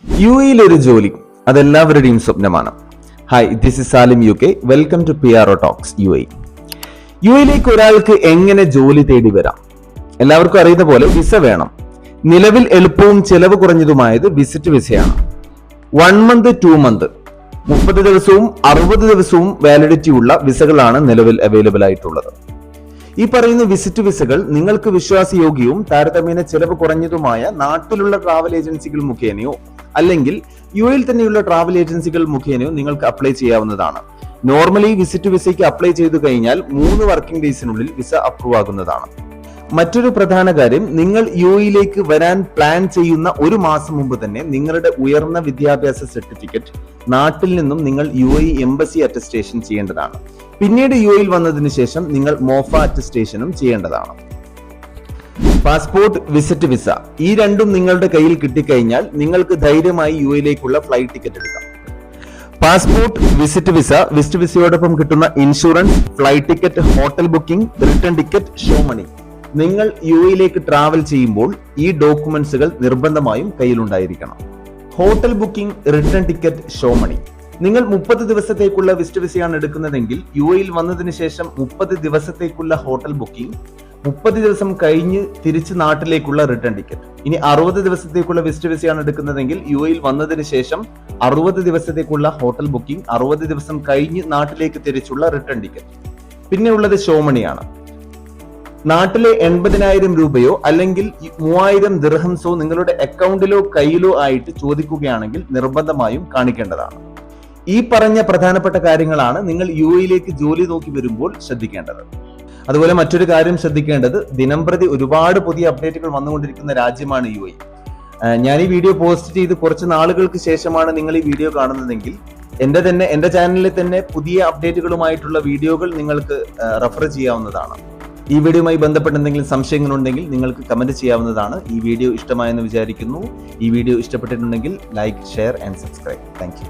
UAE ഒരു ജോലി അതെല്ലാവരുടെയും സ്വപ്നമാണ്. Hi, this is Salim UK. Welcome to PRO talks UAE. UAEയിലേക്ക് ഒരാൾക്ക് എങ്ങനെ ജോലി തേടി വരാം? എല്ലാവർക്കും അറിയുന്ന പോലെ വിസ വേണം. നിലവിൽ എളുപ്പവും ചെലവ് കുറഞ്ഞതുമായത് വിസിറ്റ് വിസയാണ്. 1 മന്ത് 2 മന്ത് 30 ദിവസവും 60 ദിവസവും വാലിഡിറ്റി ഉള്ള വിസകളാണ് നിലവിൽ അവൈലബിൾ ആയിട്ടുള്ളത്. ഈ പറയുന്ന വിസിറ്റ് വിസകൾ നിങ്ങൾക്ക് വിശ്വാസയോഗ്യവും താരതമ്യേന ചെലവ് കുറഞ്ഞതുമായ നാട്ടിലുള്ള ട്രാവൽ ഏജൻസികൾ മുഖേനയോ അല്ലെങ്കിൽ UAEയിൽ തന്നെയുള്ള ട്രാവൽ ഏജൻസികൾ മുഖേനയോ നിങ്ങൾക്ക് അപ്ലൈ ചെയ്യാവുന്നതാണ്. നോർമലി വിസിറ്റ് വിസയ്ക്ക് അപ്ലൈ ചെയ്തു കഴിഞ്ഞാൽ 3 വർക്കിംഗ് ഡേയ്സിനുള്ളിൽ വിസ അപ്രൂവ് ആകുന്നതാണ്. മറ്റൊരു പ്രധാന കാര്യം, നിങ്ങൾ UAEയിലേക്ക് വരാൻ പ്ലാൻ ചെയ്യുന്ന 1 മാസം മുമ്പ് തന്നെ നിങ്ങളുടെ ഉയർന്ന വിദ്യാഭ്യാസ സർട്ടിഫിക്കറ്റ് നാട്ടിൽ നിന്നും നിങ്ങൾ UAE എംബസി അറ്റസ്റ്റേഷൻ ചെയ്യേണ്ടതാണ്. പിന്നീട് UAEയിൽ വന്നതിന് ശേഷം നിങ്ങൾ മോഫ അറ്റസ്റ്റേഷനും ചെയ്യേണ്ടതാണ്. പാസ്പോർട്ട്, വിസിറ്റ് വിസ ഈ രണ്ടും നിങ്ങളുടെ കയ്യിൽ കിട്ടിക്കഴിഞ്ഞാൽ നിങ്ങൾക്ക് ധൈര്യമായി UAEയിലേക്കുള്ള ഫ്ലൈറ്റ് ടിക്കറ്റ് എടുക്കാം. പാസ്പോർട്ട്, വിസിറ്റ് വിസയോടൊപ്പം കിട്ടുന്ന insurance, flight ticket, hotel booking, return ticket, show money. നിങ്ങൾ UAEയിലേക്ക് ട്രാവൽ ചെയ്യുമ്പോൾ ഈ ഡോക്യുമെന്റ്സുകൾ നിർബന്ധമായും കയ്യിലുണ്ടായിരിക്കണം. Hotel booking, return ticket, show money. നിങ്ങൾ 30 ദിവസത്തേക്കുള്ള വിസിറ്റ് വിസയാണ് എടുക്കുന്നതെങ്കിൽ UAEയിൽ വന്നതിന് ശേഷം 30 ദിവസത്തേക്കുള്ള ഹോട്ടൽ ബുക്കിംഗ്, 30 ദിവസം കഴിഞ്ഞ് തിരിച്ച് നാട്ടിലേക്കുള്ള റിട്ടേൺ ടിക്കറ്റ്. ഇനി 60 ദിവസത്തേക്കുള്ള വിസിറ്റ് വിസയാണ് എടുക്കുന്നതെങ്കിൽ UAEയിൽ വന്നതിന് ശേഷം 60 ദിവസത്തേക്കുള്ള ഹോട്ടൽ ബുക്കിംഗ്, 60 ദിവസം കഴിഞ്ഞ് നാട്ടിലേക്ക് തിരിച്ചുള്ള റിട്ടേൺ ടിക്കറ്റ്. പിന്നെ ഉള്ളത് ഷോ മണിയാണ്. നാട്ടിലെ 80,000 രൂപയോ അല്ലെങ്കിൽ 3000 ദിർഹംസോ നിങ്ങളുടെ അക്കൗണ്ടിലോ കയ്യിലോ ആയിട്ട് ചോദിക്കുകയാണെങ്കിൽ നിർബന്ധമായും കാണിക്കേണ്ടതാണ്. ഈ പറഞ്ഞ പ്രധാനപ്പെട്ട കാര്യങ്ങളാണ് നിങ്ങൾ UAEയിലേക്ക് ജോലി നോക്കി വരുമ്പോൾ ശ്രദ്ധിക്കേണ്ടത്. അതുപോലെ മറ്റൊരു കാര്യം ശ്രദ്ധിക്കേണ്ടത്, ദിനംപ്രതി ഒരുപാട് പുതിയ അപ്ഡേറ്റുകൾ വന്നുകൊണ്ടിരിക്കുന്ന രാജ്യമാണ് UAE. ഞാൻ ഈ വീഡിയോ പോസ്റ്റ് ചെയ്ത് കുറച്ച് നാളുകൾക്ക് ശേഷമാണ് നിങ്ങൾ ഈ വീഡിയോ കാണുന്നതെങ്കിൽ എന്റെ ചാനലിൽ തന്നെ പുതിയ അപ്ഡേറ്റുകളുമായിട്ടുള്ള വീഡിയോകൾ നിങ്ങൾക്ക് റെഫർ ചെയ്യാവുന്നതാണ്. ഈ വീഡിയോയുമായി ബന്ധപ്പെട്ട എന്തെങ്കിലും സംശയങ്ങളുണ്ടെങ്കിൽ നിങ്ങൾക്ക് കമന്റ് ചെയ്യാവുന്നതാണ്. ഈ വീഡിയോ ഇഷ്ടമായെന്ന് വിചാരിക്കുന്നു. ഈ വീഡിയോ ഇഷ്ടപ്പെട്ടിട്ടുണ്ടെങ്കിൽ like, share and subscribe. Thank you.